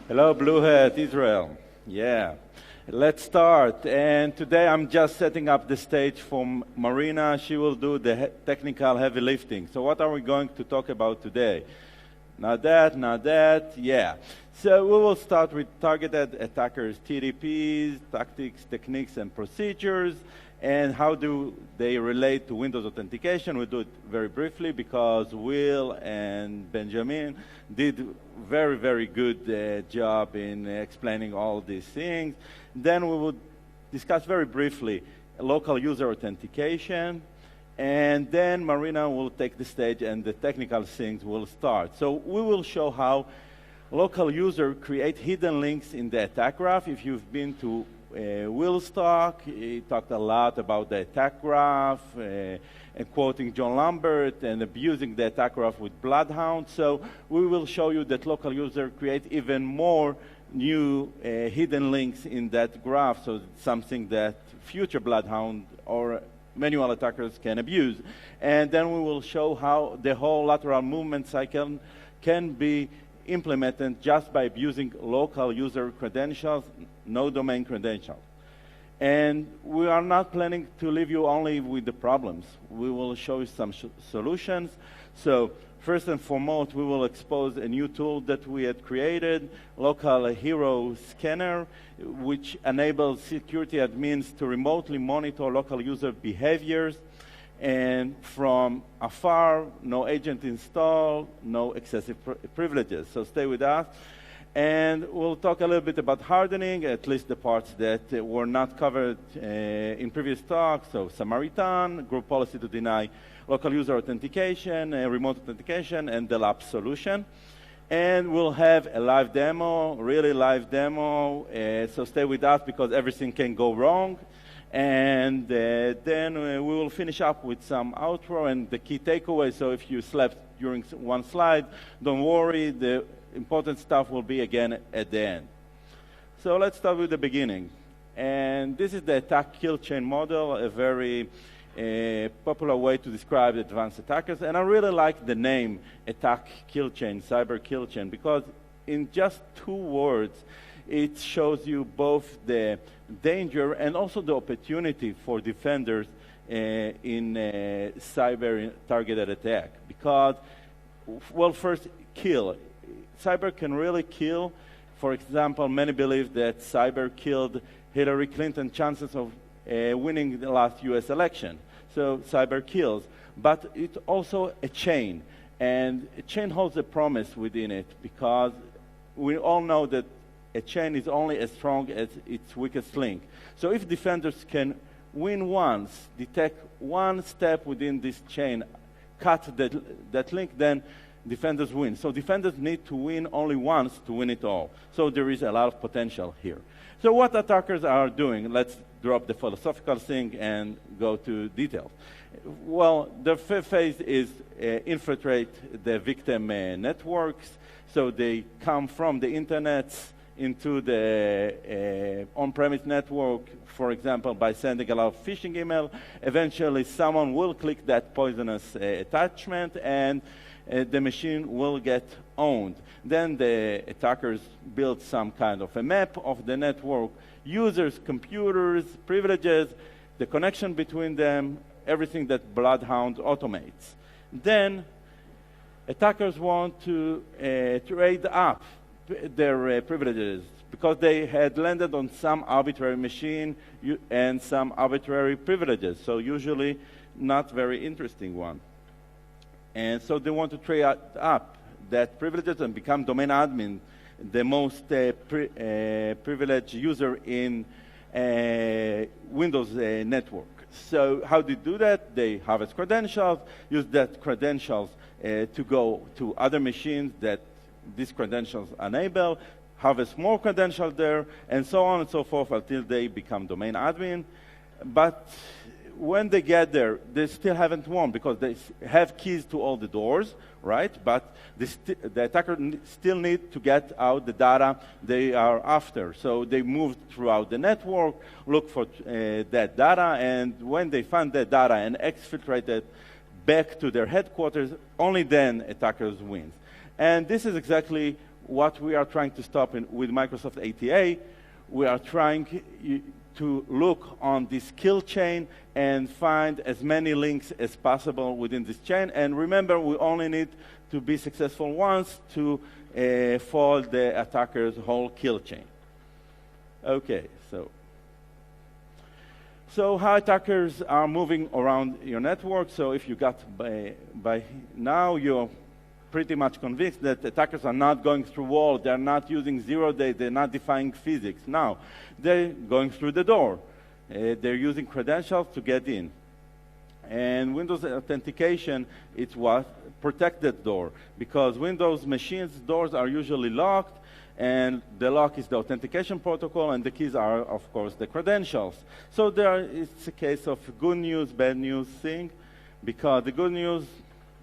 Hello, BlueHat, Israel. Yeah. Let's start. And today I'm just setting up the stage for Marina. She will do the technical heavy lifting. So what are we going to talk about today? Not that, yeah. So we will start with targeted attackers, TDPs, tactics, techniques, and procedures, and how do they relate to Windows authentication. We'll do it very briefly because Will and Benjamin did very, very good job in explaining all these things. Then we will discuss very briefly local user authentication, and then Marina will take the stage and the technical things will start. So we will show how local user create hidden links in the attack graph. If you've been to Will's talk, he talked a lot about the attack graph, and quoting John Lambert and abusing the attack graph with Bloodhound. So we will show you that local user create even more new hidden links in that graph, so it's something that future Bloodhound or manual attackers can abuse. And then we will show how the whole lateral movement cycle can be implemented just by abusing local user credentials, no domain credentials. And we are not planning to leave you only with the problems. We will show you some solutions. So first and foremost, we will expose a new tool that we had created, Local Hero Scanner, which enables security admins to remotely monitor local user behaviors. And from afar, no agent install, no excessive privileges. So stay with us. And we'll talk a little bit about hardening, at least the parts that were not covered in previous talks. So Samaritan, group policy to deny local user authentication, remote authentication, and the lab solution. And we'll have a live demo, really live demo. So stay with us because everything can go wrong. And then we will finish up with some outro and the key takeaways. So if you slept during one slide, don't worry. The important stuff will be again at the end. So let's start with the beginning. And this is the attack kill chain model, a very popular way to describe advanced attackers. And I really like the name attack kill chain, cyber kill chain, because in just 2 words, it shows you both the danger and also the opportunity for defenders in cyber targeted attack. Because, well, first, kill. Cyber can really kill. For example, many believe that cyber killed Hillary Clinton's chances of winning the last U.S. election. So cyber kills. But it's also a chain. And a chain holds a promise within it because we all know that a chain is only as strong as its weakest link. So if defenders can win once, detect one step within this chain, cut that link, then defenders win. So defenders need to win only once to win it all. So there is a lot of potential here. So what attackers are doing? Let's drop the philosophical thing and go to details. Well, the first phase is infiltrate the victim networks. So they come from the internet into the on-premise network, for example, by sending a lot of phishing email. Eventually, someone will click that poisonous attachment, and the machine will get owned. Then the attackers build some kind of a map of the network, users, computers, privileges, the connection between them, everything that Bloodhound automates. Then attackers want to trade up their privileges because they had landed on some arbitrary machine and some arbitrary privileges, so usually not very interesting one. And so they want to trade up that privileges and become domain admin, the most privileged user in Windows network. So how do they do that? They harvest credentials, use that credentials to go to other machines that these credentials enable, harvest more credentials there, and so on and so forth until they become domain admin. But when they get there, they still haven't won because they have keys to all the doors, right? But the attacker still need to get out the data they are after. So they move throughout the network, look for that data, and when they find that data and exfiltrate it back to their headquarters, only then attackers win. And this is exactly what we are trying to stop with Microsoft ATA, we are trying to look on this kill chain and find as many links as possible within this chain. And remember, we only need to be successful once to foil the attacker's whole kill chain. Okay, so how attackers are moving around your network. So if you got by now, you're pretty much convinced that attackers are not going through walls, they're not using zero-day, they're not defying physics. Now, they're going through the door. They're using credentials to get in. And Windows authentication, it's what protects that door, because Windows machines' doors are usually locked, and the lock is the authentication protocol, and the keys are, of course, the credentials. So it's a case of good news, bad news thing, because the good news,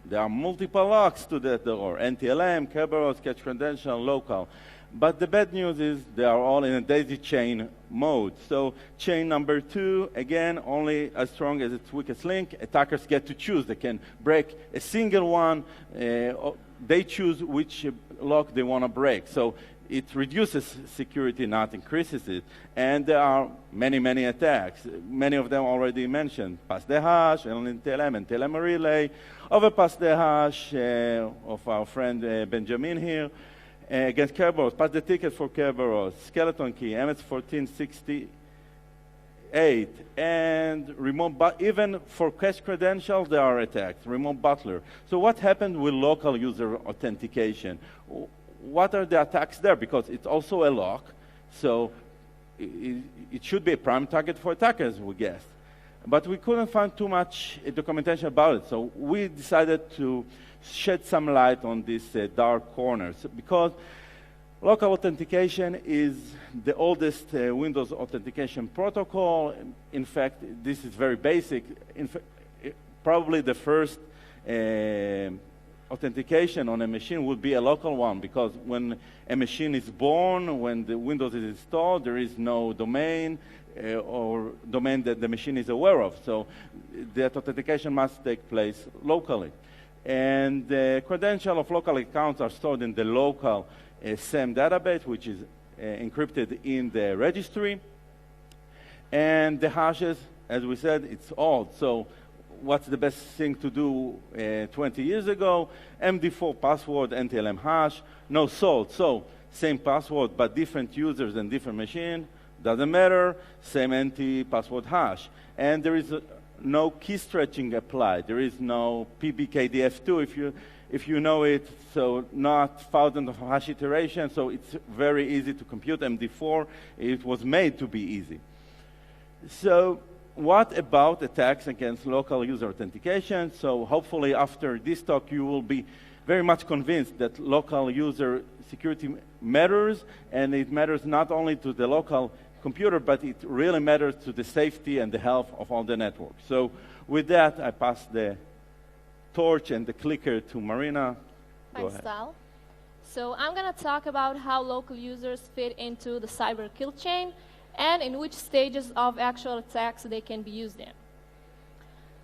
there are multiple locks to that door, NTLM, Kerberos, Catch Credential, Local. But the bad news is they are all in a daisy chain mode. So chain number 2, again, only as strong as its weakest link. Attackers get to choose. They can break a single one. They choose which lock they want to break. So it reduces security, not increases it. And there are many, many attacks. Many of them already mentioned. Pass the hash, NTLM, NTLM relay, overpass the hash of our friend Benjamin here. Against Kerberos, pass the ticket for Kerberos, skeleton key, MS-1468, and remote, even for cache credentials, there are attacks, remote butler. So what happened with local user authentication? What are the attacks there? Because it's also a lock, so it should be a prime target for attackers, we guess. But we couldn't find too much documentation about it, so we decided to shed some light on these dark corners, because local authentication is the oldest Windows authentication protocol. In fact, this is very basic. Probably the first authentication on a machine would be a local one, because when a machine is born, when the Windows is installed, there is no domain or domain that the machine is aware of. So that authentication must take place locally. And the credentials of local accounts are stored in the local SAM database, which is encrypted in the registry. And the hashes, as we said, it's old. So what's the best thing to do 20 years ago? MD4 password, NTLM hash, no salt. So same password, but different users and different machine. Doesn't matter, same NT password hash. And there is no key stretching applied. There is no PBKDF2 if you know it, so not thousands of hash iterations, so it's very easy to compute MD4. It was made to be easy. So what about attacks against local user authentication? So hopefully after this talk you will be very much convinced that local user security matters, and it matters not only to the local computer, but it really matters to the safety and the health of all the networks. So with that, I pass the torch and the clicker to Marina. Thanks, Tal. So I'm going to talk about how local users fit into the cyber kill chain and in which stages of actual attacks they can be used in.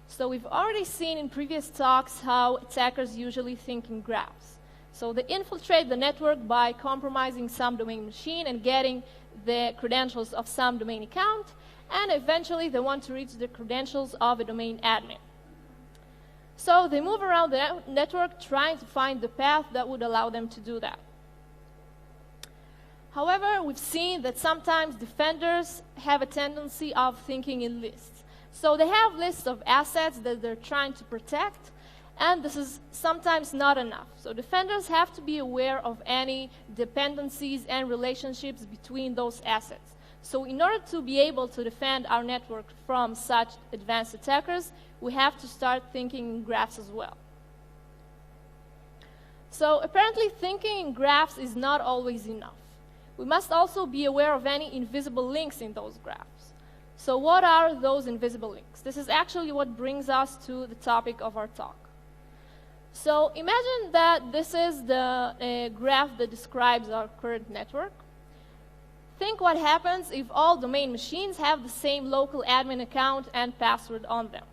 So we've already seen in previous talks how attackers usually think in graphs. So they infiltrate the network by compromising some domain machine and getting the credentials of some domain account, and eventually they want to reach the credentials of a domain admin. So they move around the network trying to find the path that would allow them to do that. However, we've seen that sometimes defenders have a tendency of thinking in lists. So they have lists of assets that they're trying to protect, and this is sometimes not enough. So defenders have to be aware of any dependencies and relationships between those assets. So in order to be able to defend our network from such advanced attackers, we have to start thinking in graphs as well. So apparently thinking in graphs is not always enough. We must also be aware of any invisible links in those graphs. So what are those invisible links? This is actually what brings us to the topic of our talk. So imagine that this is the graph that describes our current network. Think what happens if all domain machines have the same local admin account and password on them.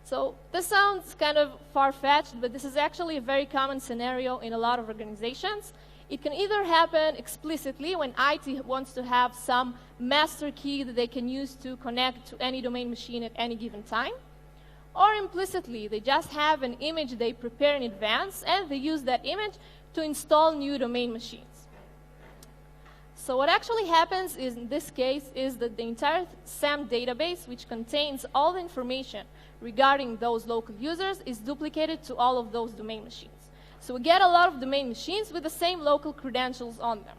So this sounds kind of far-fetched, but this is actually a very common scenario in a lot of organizations. It can either happen explicitly when IT wants to have some master key that they can use to connect to any domain machine at any given time, or implicitly, they just have an image they prepare in advance and they use that image to install new domain machines. So what actually happens is, in this case, is that the entire SAM database, which contains all the information regarding those local users, is duplicated to all of those domain machines. So we get a lot of domain machines with the same local credentials on them.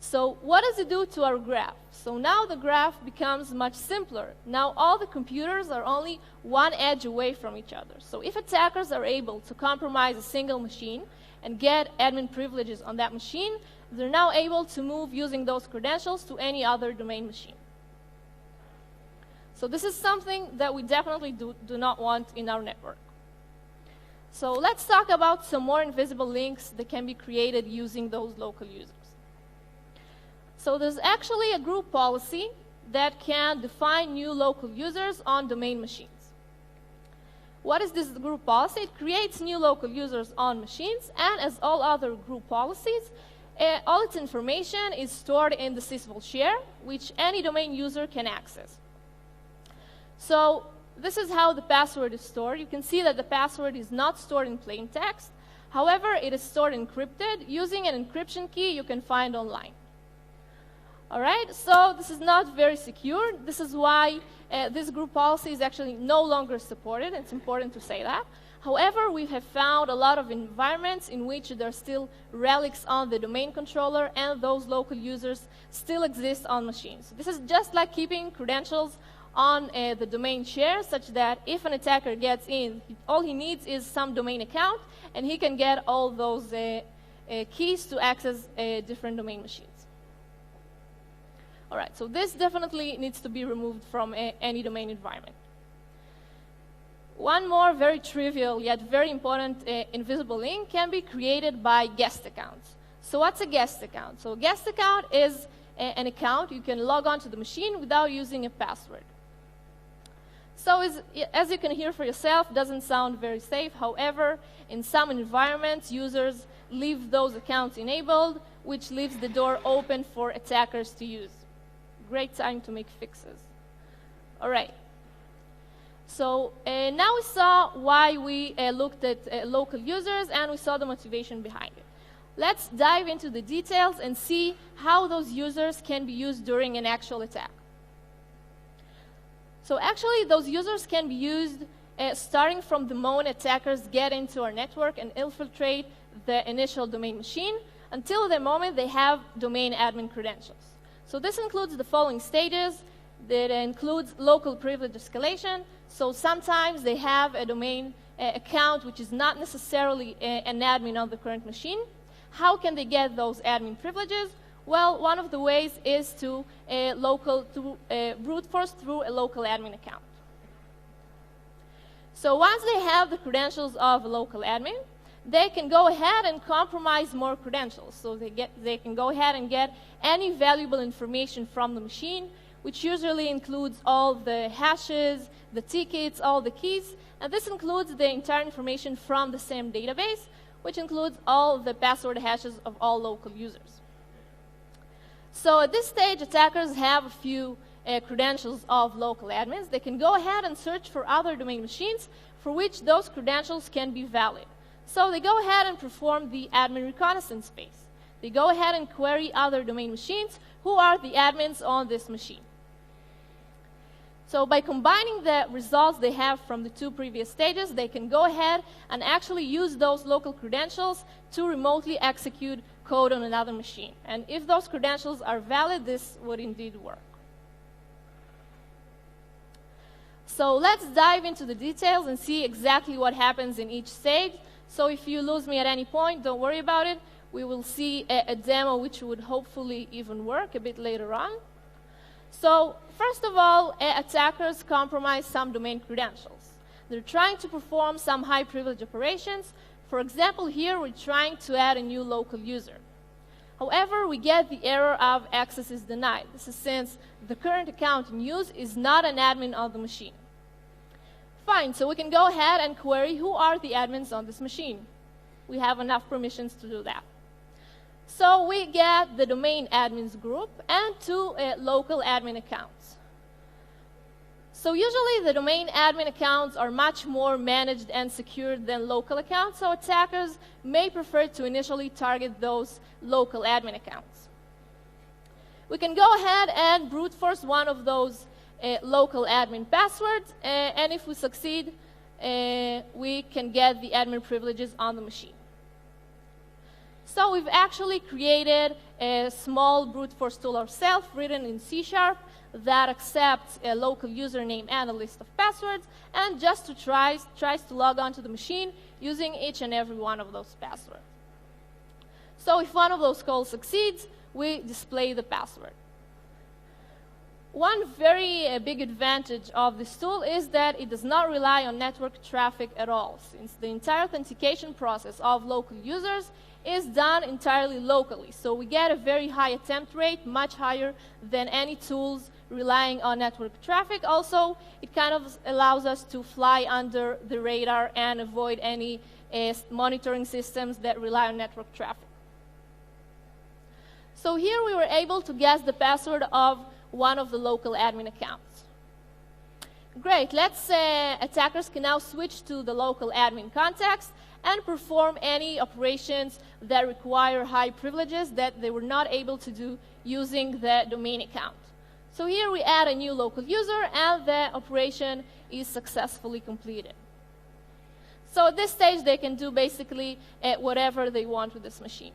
So what does it do to our graph? So now the graph becomes much simpler. Now all the computers are only one edge away from each other. So if attackers are able to compromise a single machine and get admin privileges on that machine, they're now able to move using those credentials to any other domain machine. So this is something that we definitely do not want in our network. So let's talk about some more invisible links that can be created using those local users. So there's actually a group policy that can define new local users on domain machines. What is this group policy? It creates new local users on machines, and as all other group policies, all its information is stored in the sysvol share, which any domain user can access. So this is how the password is stored. You can see that the password is not stored in plain text. However, it is stored encrypted using an encryption key you can find online. All right, so this is not very secure. This is why this group policy is actually no longer supported. It's important to say that. However, we have found a lot of environments in which there are still relics on the domain controller, and those local users still exist on machines. This is just like keeping credentials on the domain share, such that if an attacker gets in, all he needs is some domain account, and he can get all those keys to access different domain machines. All right, so this definitely needs to be removed from any domain environment. One more very trivial yet very important invisible link can be created by guest accounts. So what's a guest account? So a guest account is an account you can log on to the machine without using a password. So as you can hear for yourself, it doesn't sound very safe. However, in some environments, users leave those accounts enabled, which leaves the door open for attackers to use. Great time to make fixes. All right. So now we saw why we looked at local users, and we saw the motivation behind it. Let's dive into the details and see how those users can be used during an actual attack. So actually, those users can be used starting from the moment attackers get into our network and infiltrate the initial domain machine until the moment they have domain admin credentials. So this includes the following stages. That includes local privilege escalation. So sometimes they have a domain account which is not necessarily an admin on the current machine. How can they get those admin privileges? Well, one of the ways is to brute force through a local admin account. So once they have the credentials of a local admin, they can go ahead and compromise more credentials. So they can go ahead and get any valuable information from the machine, which usually includes all the hashes, the tickets, all the keys. And this includes the entire information from the SAM database, which includes all the password hashes of all local users. So at this stage, attackers have a few credentials of local admins. They can go ahead and search for other domain machines for which those credentials can be valid. So they go ahead and perform the admin reconnaissance phase. They go ahead and query other domain machines who are the admins on this machine. So by combining the results they have from the two previous stages, they can go ahead and actually use those local credentials to remotely execute code on another machine. And if those credentials are valid, this would indeed work. So let's dive into the details and see exactly what happens in each stage. So if you lose me at any point, don't worry about it. We will see a demo which would hopefully even work a bit later on. So first of all, attackers compromise some domain credentials. They're trying to perform some high privilege operations. For example, here we're trying to add a new local user. However, we get the error of access is denied. This is since the current account in use is not an admin on the machine. Fine, so we can go ahead and query who are the admins on this machine. we have enough permissions to do that. So we get the domain admins group and 2 local admin accounts. So usually the domain admin accounts are much more managed and secured than local accounts, so attackers may prefer to initially target those local admin accounts. We can go ahead and brute force one of those local admin passwords, and if we succeed, we can get the admin privileges on the machine. So we've actually created a small brute force tool ourselves, written in C# that accepts a local username and a list of passwords, and just tries to log onto the machine using each and every one of those passwords. So if one of those calls succeeds, we display the password. One very big advantage of this tool is that it does not rely on network traffic at all, since the entire authentication process of local users is done entirely locally. So we get a very high attempt rate, much higher than any tools relying on network traffic. Also, it kind of allows us to fly under the radar and avoid any monitoring systems that rely on network traffic. So here we were able to guess the password of one of the local admin accounts. Great, attackers can now switch to the local admin context and perform any operations that require high privileges that they were not able to do using the domain account. So here we add a new local user, and the operation is successfully completed. So at this stage, they can do basically whatever they want with this machine.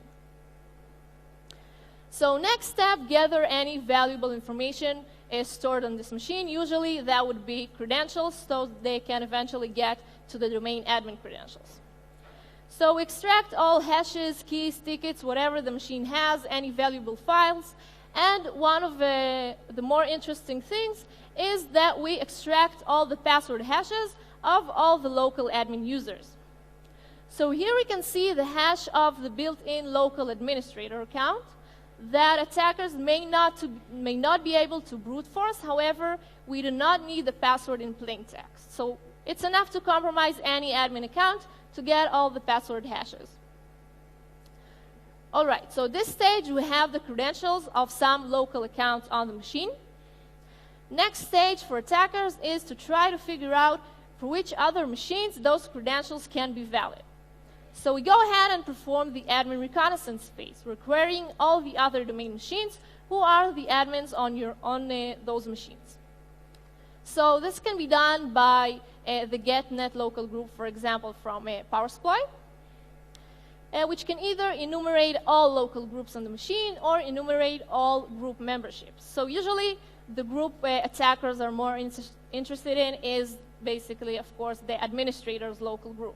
So next step, gather any valuable information stored on this machine. Usually that would be credentials, so they can eventually get to the domain admin credentials. So we extract all hashes, keys, tickets, whatever the machine has, any valuable files. And one of the more interesting things is that we extract all the password hashes of all the local admin users. So here we can see the hash of the built-in local administrator account that attackers may not be able to brute force. However, we do not need the password in plain text. So it's enough to compromise any admin account to get all the password hashes. All right, so at this stage, we have the credentials of some local accounts on the machine. Next stage for attackers is to try to figure out for which other machines those credentials can be valid. So we go ahead and perform the admin reconnaissance phase. We're querying all the other domain machines who are the admins on those machines. So this can be done by the getnet local group, for example, from PowerSploit, which can either enumerate all local groups on the machine or enumerate all group memberships. So usually the group attackers are more interested in is basically, of course, the administrator's local group.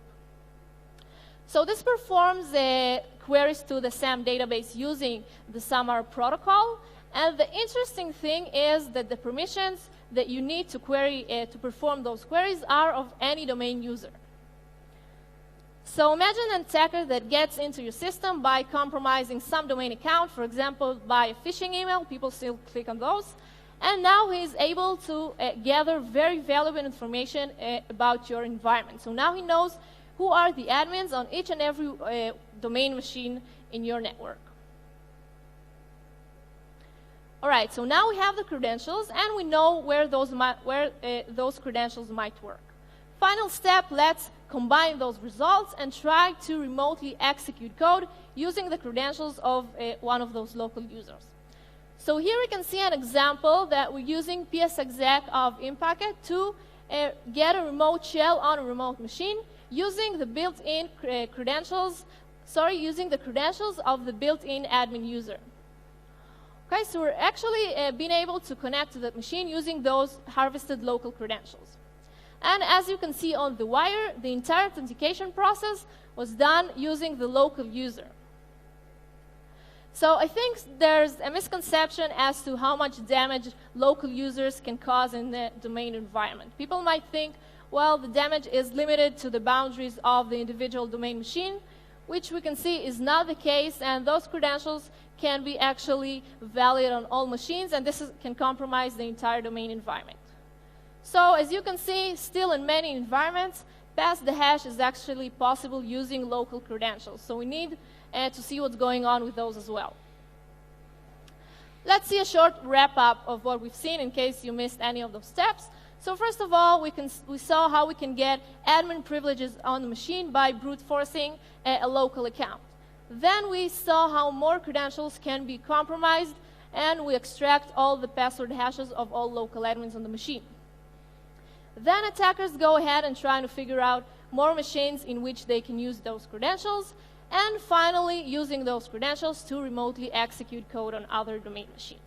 So this performs queries to the SAM database using the SAMR protocol. And the interesting thing is that the permissions that you need to query to perform those queries are of any domain user. So imagine an attacker that gets into your system by compromising some domain account, for example, by a phishing email. People still click on those. And now he's able to gather very valuable information about your environment. So now he knows who are the admins on each and every domain machine in your network. All right, so now we have the credentials, and we know where those credentials might work. Final step, let's combine those results and try to remotely execute code using the credentials of one of those local users. So here we can see an example that we're using psexec of Impacket to get a remote shell on a remote machine using the built-in credentials of the built-in admin user. Okay, so we're actually being able to connect to that machine using those harvested local credentials. And as you can see on the wire, the entire authentication process was done using the local user. So I think there's a misconception as to how much damage local users can cause in the domain environment. People might think, well, the damage is limited to the boundaries of the individual domain machine, which we can see is not the case, and those credentials can be actually valid on all machines, and this can compromise the entire domain environment. So as you can see, still in many environments, pass the hash is actually possible using local credentials. So we need to see what's going on with those as well. Let's see a short wrap-up of what we've seen in case you missed any of those steps. So first of all, we saw how we can get admin privileges on the machine by brute forcing a local account. Then we saw how more credentials can be compromised, and we extract all the password hashes of all local admins on the machine. Then attackers go ahead and try to figure out more machines in which they can use those credentials, and finally using those credentials to remotely execute code on other domain machines.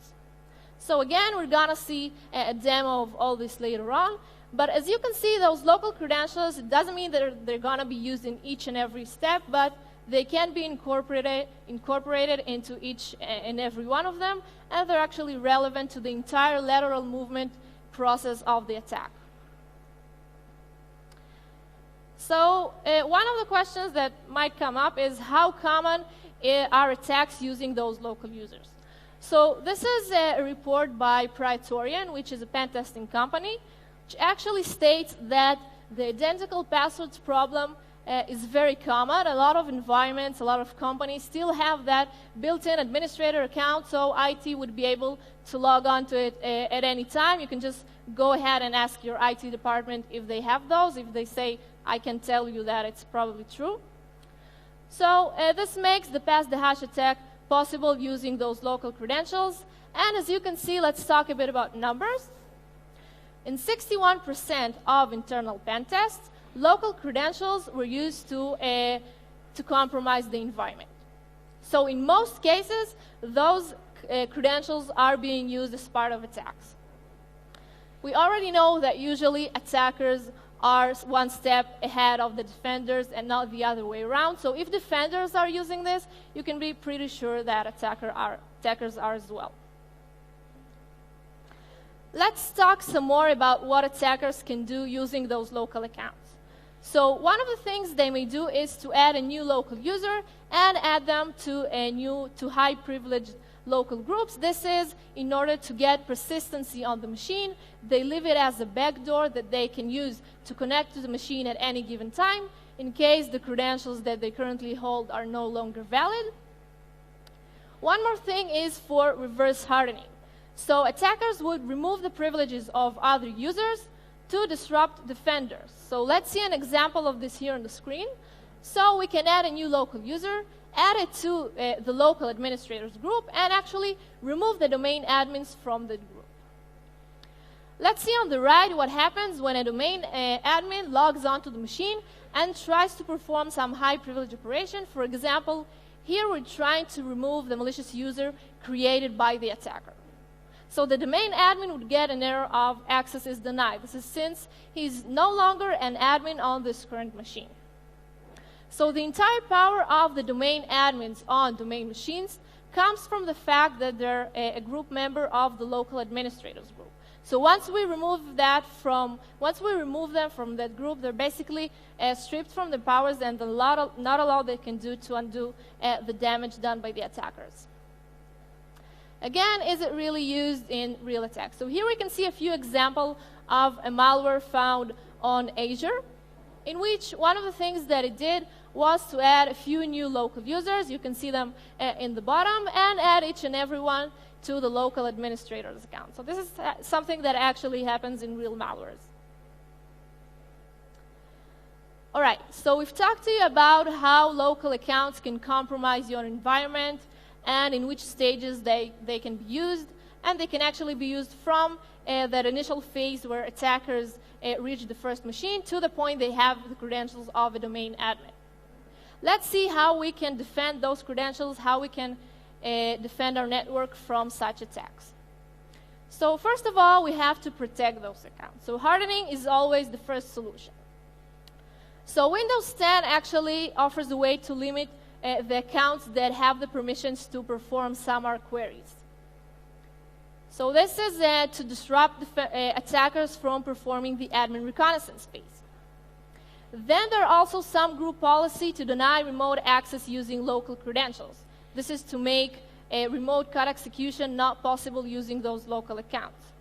So again, we're going to see a demo of all this later on. But as you can see, those local credentials, it doesn't mean that they're going to be used in each and every step, but they can be incorporated into each and every one of them, and they're actually relevant to the entire lateral movement process of the attack. So one of the questions that might come up is how common are attacks using those local users? So this is a report by Praetorian, which is a pen testing company, which actually states that the identical passwords problem is very common. A lot of environments, a lot of companies still have that built-in administrator account, so IT would be able to log on to it at any time. You can just go ahead and ask your IT department if they have those. If they say, I can tell you that it's probably true. So this makes the pass the hash attack possible using those local credentials. And as you can see, let's talk a bit about numbers. In 61% of internal pen tests, local credentials were used to compromise the environment. So in most cases, those credentials are being used as part of attacks. We already know that usually attackers are one step ahead of the defenders and not the other way around. So if defenders are using this, you can be pretty sure that attackers are as well. Let's talk some more about what attackers can do using those local accounts. So one of the things they may do is to add a new local user and add them to high privileged local groups. This is in order to get persistency on the machine. They leave it as a backdoor that they can use to connect to the machine at any given time in case the credentials that they currently hold are no longer valid. One more thing is for reverse hardening. So attackers would remove the privileges of other users to disrupt defenders. So let's see an example of this here on the screen. So we can add a new local user, add it to the local administrators group, and actually remove the domain admins from the group. Let's see on the right what happens when a domain admin logs onto the machine and tries to perform some high privilege operation. For example, here we're trying to remove the malicious user created by the attacker. So the domain admin would get an error of access is denied. This is since he's no longer an admin on this current machine. So the entire power of the domain admins on domain machines comes from the fact that they're a group member of the local administrators group. So once we remove them from that group, they're basically stripped from the powers and not a lot they can do to undo the damage done by the attackers. Again, is it really used in real attacks? So here we can see a few examples of a malware found on Azure, in which one of the things that it did was to add a few new local users. You can see them in the bottom, and add each and every one to the local administrator's account. So this is something that actually happens in real malwares. All right, so we've talked to you about how local accounts can compromise your environment and in which stages they can be used. And they can actually be used from that initial phase where attackers reach the first machine to the point they have the credentials of a domain admin. Let's see how we can defend those credentials, how we can defend our network from such attacks. So first of all, we have to protect those accounts. So hardening is always the first solution. So Windows 10 actually offers a way to limit the accounts that have the permissions to perform SAMR queries. So this is to disrupt attackers from performing the admin reconnaissance phase. Then there are also some group policy to deny remote access using local credentials. This is to make a remote code execution not possible using those local accounts.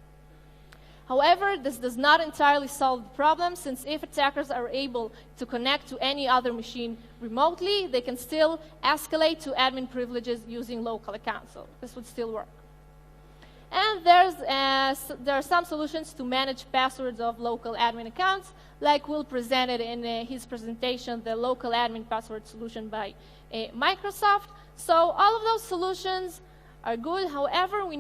However, this does not entirely solve the problem, since if attackers are able to connect to any other machine remotely, they can still escalate to admin privileges using local accounts. So this would still work. And there are some solutions to manage passwords of local admin accounts, like Will presented in his presentation, the local admin password solution by Microsoft. So all of those solutions are good. However, we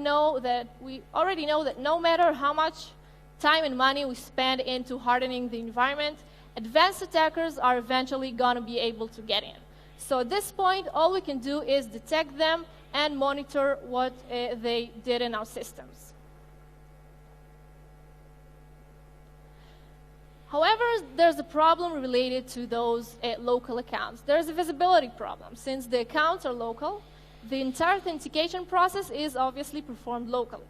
already know that no matter how much time and money we spend into hardening the environment, advanced attackers are eventually going to be able to get in. So at this point, all we can do is detect them and monitor what they did in our systems. However, there's a problem related to those local accounts. There's a visibility problem. Since the accounts are local, the entire authentication process is obviously performed locally.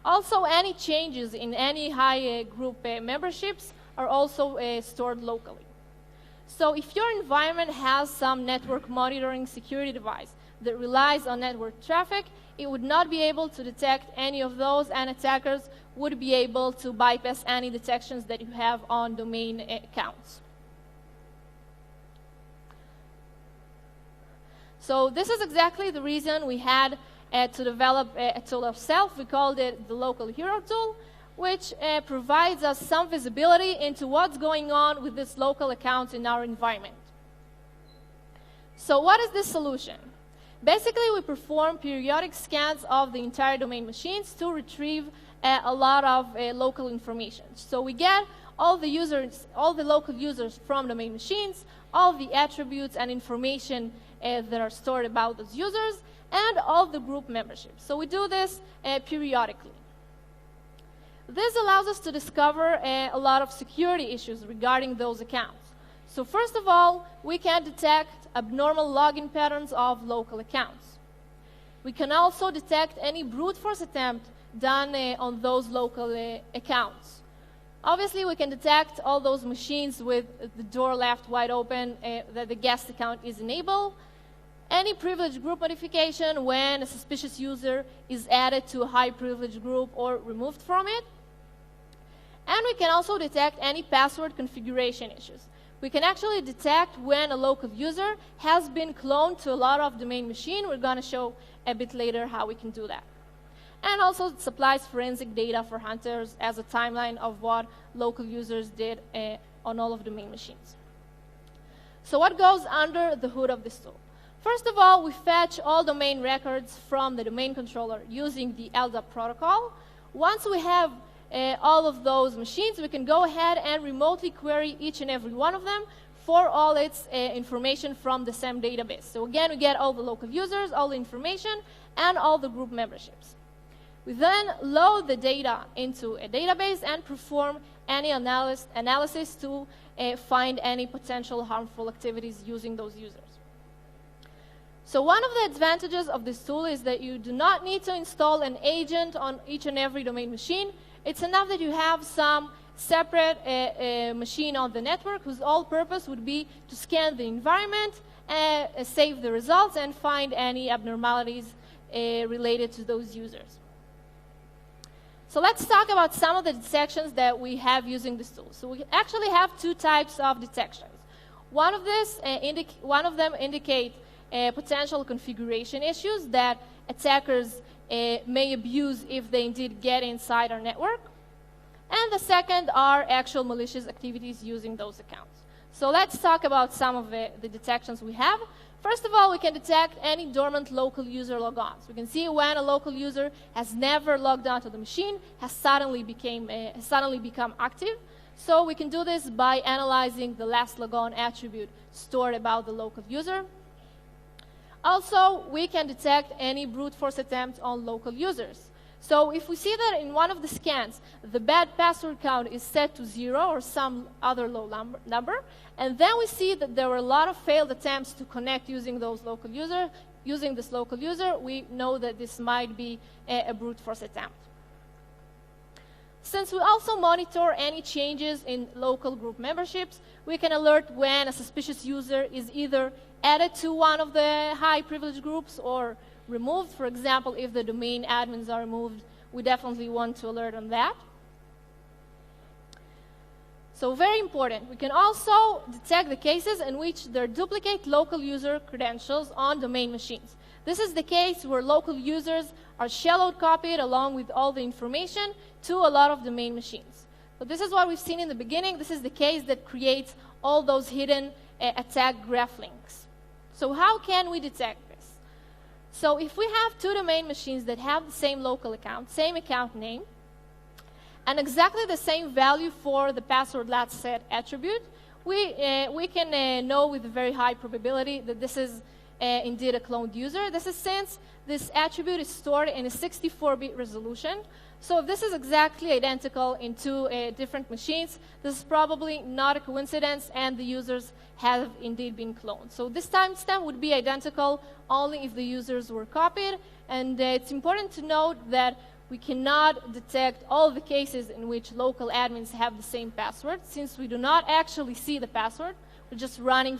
Also, any changes in any high group memberships are also stored locally. So if your environment has some network monitoring security device that relies on network traffic, it would not be able to detect any of those, and attackers would be able to bypass any detections that you have on domain accounts. So this is exactly the reason we had to develop a tool ourselves. We called it the Local Hero Tool, which provides us some visibility into what's going on with this local account in our environment. So what is this solution? Basically, we perform periodic scans of the entire domain machines to retrieve a lot of local information. So we get all the local users from domain machines, all the attributes and information that are stored about those users, and all the group memberships. So we do this periodically. This allows us to discover a lot of security issues regarding those accounts. So first of all, we can detect abnormal login patterns of local accounts. We can also detect any brute force attempt done on those local accounts. Obviously, we can detect all those machines with the door left wide open that the guest account is enabled. Any privileged group modification when a suspicious user is added to a high privileged group or removed from it. And we can also detect any password configuration issues. We can actually detect when a local user has been cloned to a lot of domain machine. We're going to show a bit later how we can do that. And also it supplies forensic data for hunters as a timeline of what local users did on all of domain machines. So what goes under the hood of this tool? First of all, we fetch all domain records from the domain controller using the LDAP protocol. Once we have all of those machines, we can go ahead and remotely query each and every one of them for all its information from the SAM database. So again, we get all the local users, all the information, and all the group memberships. We then load the data into a database and perform any analysis to find any potential harmful activities using those users. So one of the advantages of this tool is that you do not need to install an agent on each and every domain machine. It's enough that you have some separate machine on the network whose all purpose would be to scan the environment, save the results, and find any abnormalities related to those users. So let's talk about some of the detections that we have using this tool. So we actually have two types of detections. One of them indicate potential configuration issues that attackers may abuse if they indeed get inside our network. And the second are actual malicious activities using those accounts. So let's talk about some of the detections we have. First of all, we can detect any dormant local user logons. We can see when a local user has never logged onto the machine, has suddenly become active. So we can do this by analyzing the last logon attribute stored about the local user. Also, we can detect any brute force attempt on local users. So if we see that in one of the scans, the bad password count is set to 0 or some other low number, and then we see that there were a lot of failed attempts to connect using this local user, we know that this might be a brute force attempt. Since we also monitor any changes in local group memberships, we can alert when a suspicious user is either added to one of the high privilege groups or removed. For example, if the domain admins are removed, we definitely want to alert on that. So very important. We can also detect the cases in which there are duplicate local user credentials on domain machines. This is the case where local users are shell copied along with all the information to a lot of domain machines. So this is what we've seen in the beginning. This is the case that creates all those hidden attack graph links. So how can we detect this? So if we have two domain machines that have the same local account, same account name, and exactly the same value for the password last set attribute, we can know with a very high probability that this is indeed a cloned user. This is since this attribute is stored in a 64-bit resolution. So if this is exactly identical in two different machines, this is probably not a coincidence, and the users have indeed been cloned. So this timestamp would be identical only if the users were copied, and it's important to note that we cannot detect all the cases in which local admins have the same password, since we do not actually see the password. We're just running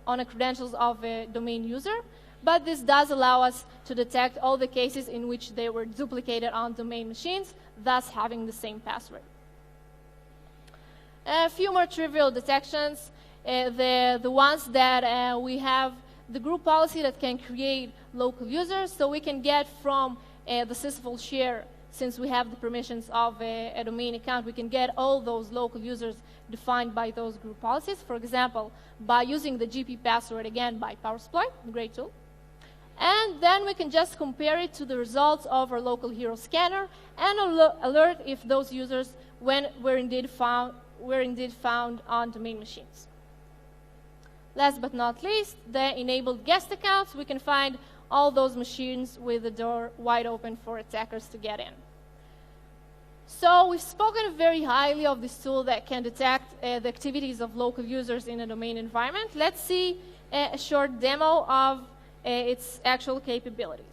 on the credentials of a domain user. But this does allow us to detect all the cases in which they were duplicated on domain machines, thus having the same password. A few more trivial detections. The ones that we have the group policy that can create local users, so we can get from the sysful share, since we have the permissions of a domain account, we can get all those local users defined by those group policies. For example, by using the GP password, again, by PowerSploit, great tool. And then we can just compare it to the results of our local hero scanner and alert if those users were indeed found on domain machines. Last but not least, the enabled guest accounts. We can find all those machines with the door wide open for attackers to get in. So we've spoken very highly of this tool that can detect the activities of local users in a domain environment. Let's see a short demo of its actual capabilities.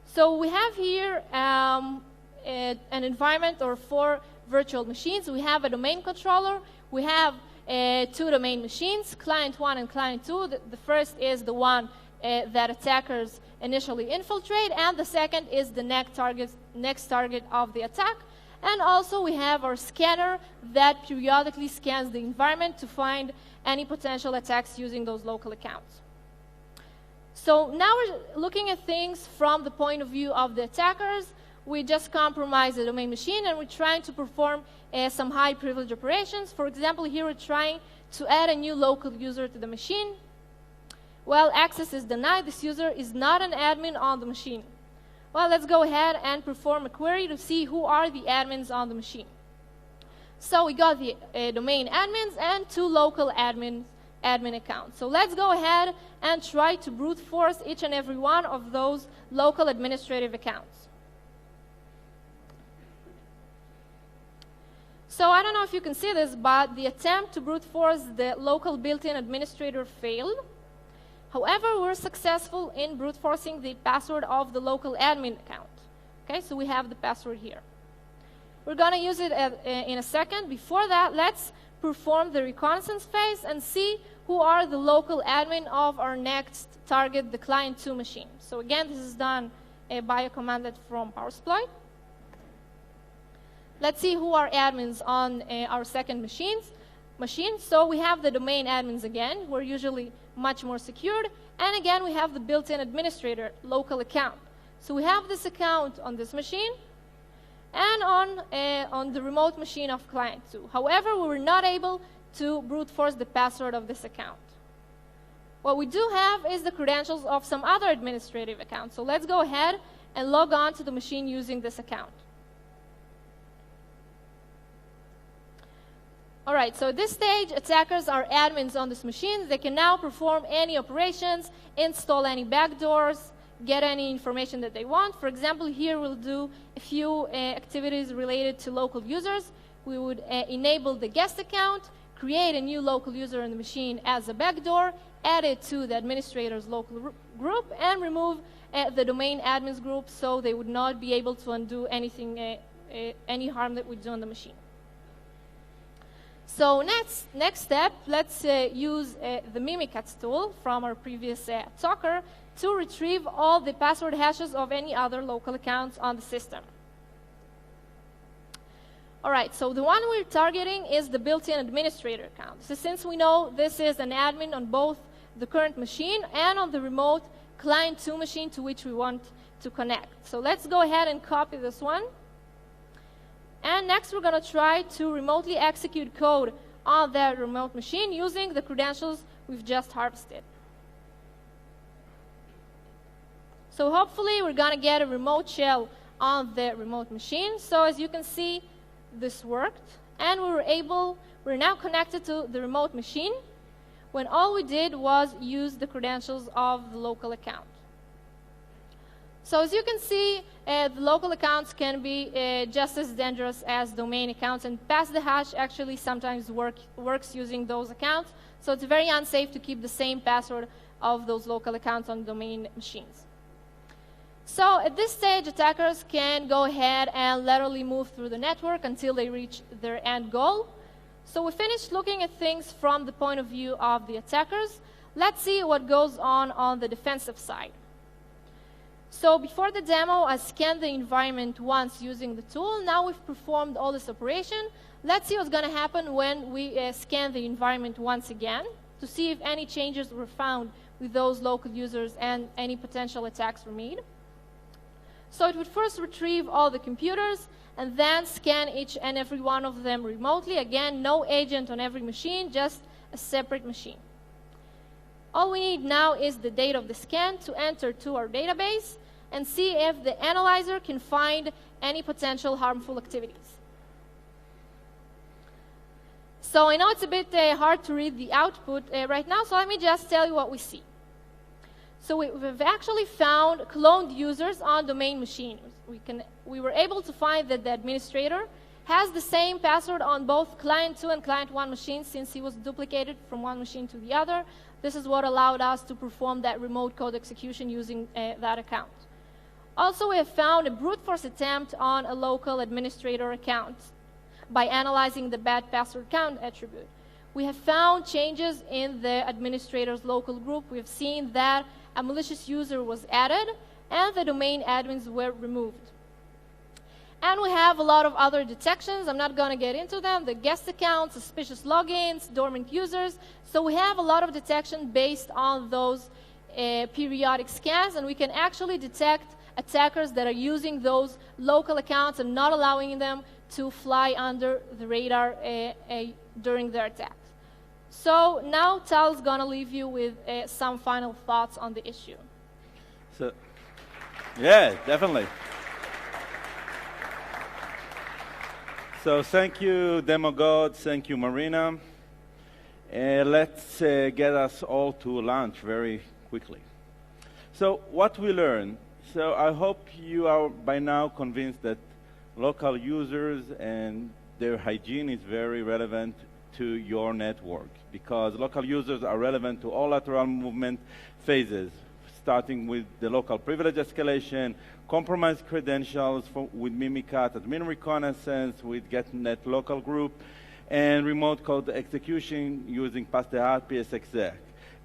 So we have here an environment or 4 virtual machines. We have a domain controller. We have 2 domain machines, client 1 and client 2. The first is the one that attackers initially infiltrate, and the second is the next target of the attack. And also we have our scanner that periodically scans the environment to find any potential attacks using those local accounts. So now we're looking at things from the point of view of the attackers. We just compromise the domain machine, and we're trying to perform some high privilege operations. For example, here we're trying to add a new local user to the machine. Well, access is denied. This user is not an admin on the machine. Well, let's go ahead and perform a query to see who are the admins on the machine. So we got the domain admins and 2 local admin accounts. So let's go ahead and try to brute force each and every one of those local administrative accounts. So I don't know if you can see this, but the attempt to brute force the local built-in administrator failed. However, we're successful in brute forcing the password of the local admin account. Okay, so we have the password here. We're going to use it in a second. Before that, let's perform the reconnaissance phase and see who are the local admin of our next target, the client 2 machine. So again, this is done by a command from PowerSploit. Let's see who are admins on our second machine. So we have the domain admins again. We're usually much more secured. And again, we have the built-in administrator local account. So we have this account on this machine and on the remote machine of client 2. However, we were not able to brute force the password of this account. What we do have is the credentials of some other administrative accounts. So let's go ahead and log on to the machine using this account. All right, so at this stage, attackers are admins on this machine. They can now perform any operations, install any backdoors, get any information that they want. For example, here we'll do a few activities related to local users. We would enable the guest account, create a new local user in the machine as a backdoor, add it to the administrator's local group, and remove the domain admins group so they would not be able to undo anything, any harm that we do on the machine. So next step, let's use the Mimikatz tool from our previous talker to retrieve all the password hashes of any other local accounts on the system. All right, so the one we're targeting is the built-in administrator account. So since we know this is an admin on both the current machine and on the remote client 2 machine to which we want to connect. So let's go ahead and copy this one. And next we're going to try to remotely execute code on that remote machine using the credentials we've just harvested. So hopefully we're going to get a remote shell on the remote machine. So as you can see, this worked. And we're now connected to the remote machine when all we did was use the credentials of the local account. So as you can see, the local accounts can be just as dangerous as domain accounts, and pass the hash actually sometimes works using those accounts. So it's very unsafe to keep the same password of those local accounts on domain machines. So at this stage, attackers can go ahead and laterally move through the network until they reach their end goal. So we finished looking at things from the point of view of the attackers. Let's see what goes on the defensive side. So before the demo, I scanned the environment once using the tool. Now we've performed all this operation. Let's see what's going to happen when we scan the environment once again to see if any changes were found with those local users and any potential attacks were made. So it would first retrieve all the computers and then scan each and every one of them remotely. Again, no agent on every machine, just a separate machine. All we need now is the date of the scan to enter to our database and see if the analyzer can find any potential harmful activities. So I know it's a bit hard to read the output right now, so let me just tell you what we see. So we've actually found cloned users on domain machines. We were able to find that the administrator has the same password on both client 2 and client 1 machines since he was duplicated from one machine to the other. This is what allowed us to perform that remote code execution using that account. Also, we have found a brute force attempt on a local administrator account by analyzing the bad password count attribute. We have found changes in the administrator's local group. We have seen that a malicious user was added and the domain admins were removed. And we have a lot of other detections. I'm not going to get into them. The guest accounts, suspicious logins, dormant users. So we have a lot of detection based on those periodic scans, and we can actually detect attackers that are using those local accounts and not allowing them to fly under the radar during their attacks. So now Tal's going to leave you with some final thoughts on the issue. So, yeah, definitely. So thank you, Demo God. Thank you, Marina. Let's get us all to lunch very quickly. So what we learned. So I hope you are by now convinced that local users and their hygiene is very relevant to your network, because local users are relevant to all lateral movement phases, starting with the local privilege escalation, compromised credentials with Mimikat, admin reconnaissance with GetNet local group, and remote code execution using pass-the-hat PSXEC.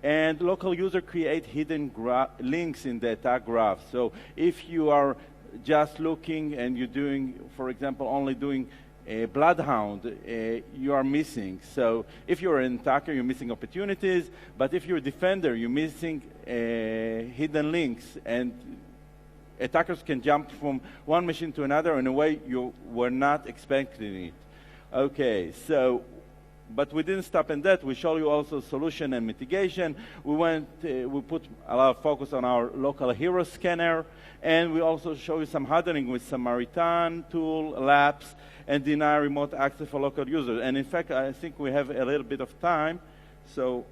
And local user create hidden links in the attack graph. So if you are just looking and you're doing, for example, only doing a Bloodhound, you are missing. So if you're an attacker, you're missing opportunities. But if you're a defender, you're missing hidden links. And attackers can jump from one machine to another in a way you were not expecting it. Okay, so, but we didn't stop in that. We show you also solution and mitigation. We put a lot of focus on our local hero scanner, and we also show you some hardening with Samaritan tool, labs, and deny remote access for local users. And in fact, I think we have a little bit of time, so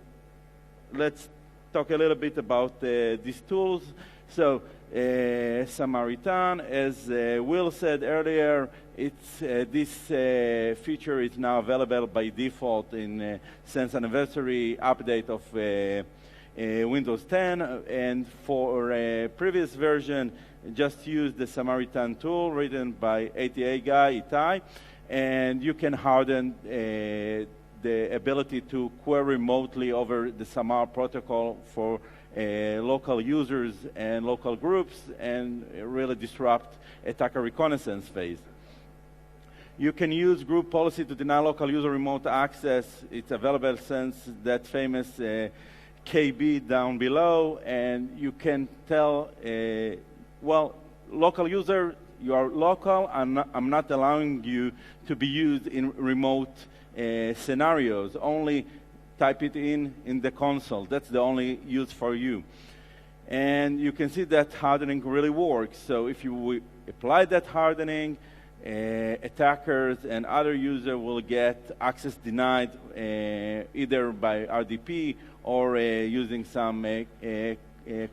let's talk a little bit about these tools. So Samaritan, as Will said earlier, this feature is now available by default in since anniversary update of Windows 10, and for a previous version, just use the Samaritan tool written by ATA guy, Itai, and you can harden the ability to query remotely over the Samar protocol for local users and local groups, and really disrupt attacker reconnaissance phase. You can use group policy to deny local user remote access. It's available since that famous KB down below, and you can tell, well, local user, you are local, and I'm not allowing you to be used in remote scenarios. Only type it in the console. That's the only use for you. And you can see that hardening really works. So if you apply that hardening, attackers and other users will get access denied either by RDP or using some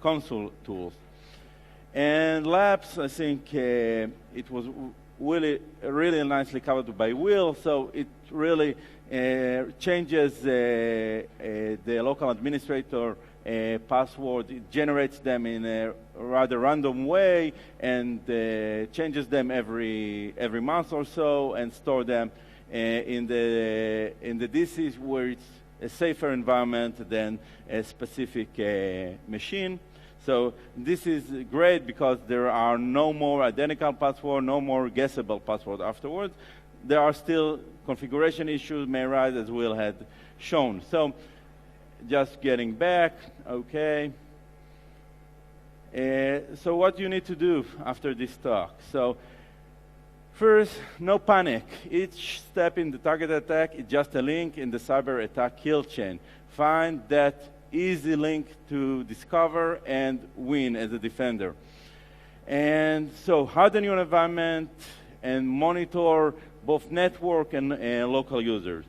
console tools. And labs, I think it was really nicely covered by Will, so it really changes the local administrator password. It generates them in a rather random way and changes them every month or so and store them in the DCs where it's a safer environment than a specific machine. So this is great because there are no more identical password, no more guessable password afterwards. There are still configuration issues may arise, as Will had shown. So just getting back, okay. So what do you need to do after this talk? So first, no panic. Each step in the target attack is just a link in the cyber attack kill chain. Find that easy link to discover and win as a defender. And so harden your environment and monitor both network and local users.